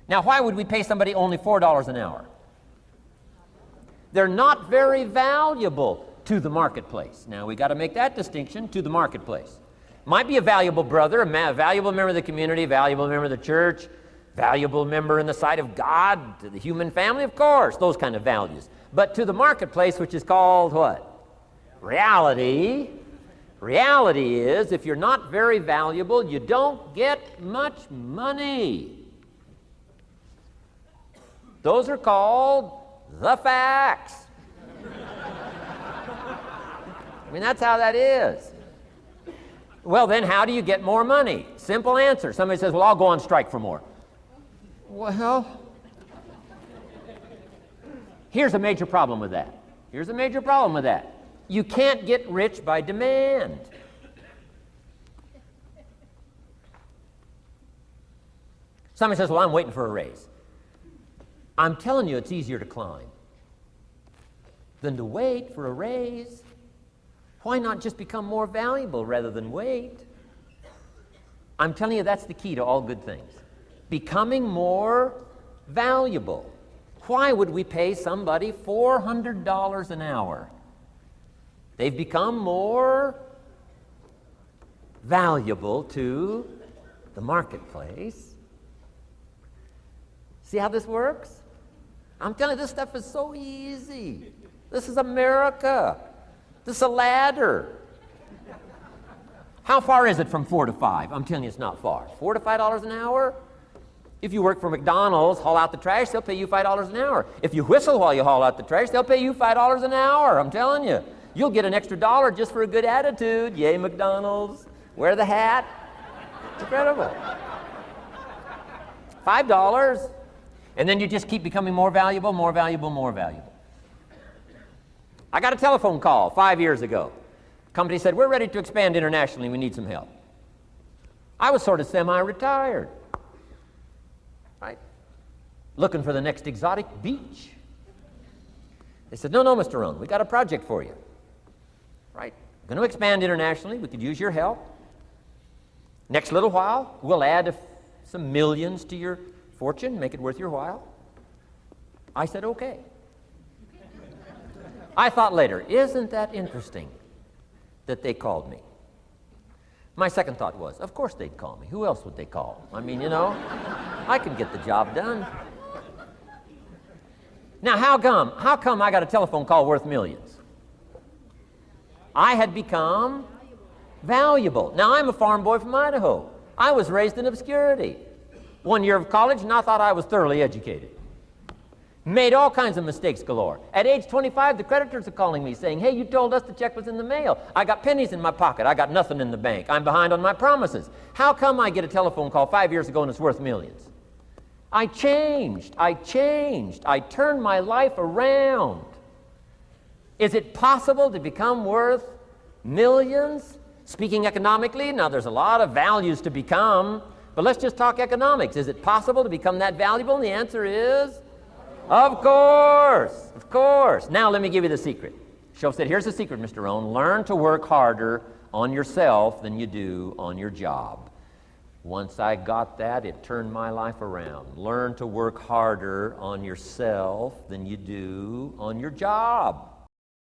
Now, why would we pay somebody only $4 an hour? They're not very valuable to the marketplace. Now, we got to make that distinction, to the marketplace. Might be a valuable brother, a valuable member of the community, a valuable member of the church, valuable member in the sight of God, to the human family, of course, those kind of values. But to the marketplace, which is called what? Reality. Reality is, if you're not very valuable, you don't get much money. Those are called the facts. I mean, that's how that is. Well, then how do you get more money? Simple answer. Somebody says, well, I'll go on strike for more. Well, here's a major problem with that. Here's a major problem with that. You can't get rich by demand. Somebody says, well, I'm waiting for a raise. I'm telling you, it's easier to climb than to wait for a raise. Why not just become more valuable rather than wait? I'm telling you, that's the key to all good things. Becoming more valuable. Why would we pay somebody $400 an hour? They've become more valuable to the marketplace. See how this works? I'm telling you, this stuff is so easy. This is America. This is a ladder. How far is it from 4 to 5? I'm telling you, it's not far. $4 to $5 an hour? If you work for McDonald's, haul out the trash, they'll pay you $5 an hour. If you whistle while you haul out the trash, they'll pay you $5 an hour. I'm telling you. You'll get an extra $1 just for a good attitude. Yay, McDonald's. Wear the hat. It's incredible. $5. And then you just keep becoming more valuable, more valuable, more valuable. I got a telephone call 5 years ago. Company said, we're ready to expand internationally. We need some help. I was sort of semi-retired. Right? Looking for the next exotic beach. They said, no, Mr. Rohn, we got a project for you. Right? We're going to expand internationally. We could use your help. Next little while, we'll add some millions to your fortune, make it worth your while. I said, okay. I thought later, isn't that interesting that they called me? My second thought was, of course they'd call me. Who else would they call? I mean, I can get the job done. Now, how come I got a telephone call worth millions? I had become valuable. Now, I'm a farm boy from Idaho. I was raised in obscurity. 1 year of college, and I thought I was thoroughly educated. Made all kinds of mistakes galore. At age 25, the creditors are calling me saying, hey, you told us the check was in the mail. I got pennies in my pocket. I got nothing in the bank. I'm behind on my promises. How come I get a telephone call 5 years ago and it's worth millions? I changed. I turned my life around. Is it possible to become worth millions? Speaking economically, now there's a lot of values to become, but let's just talk economics. Is it possible to become that valuable? And the answer is, of course. Now let me give you the secret. Shoaff said, here's the secret, Mr. Rohn. Learn to work harder on yourself than you do on your job. Once I got that, it turned my life around. Learn to work harder on yourself than you do on your job.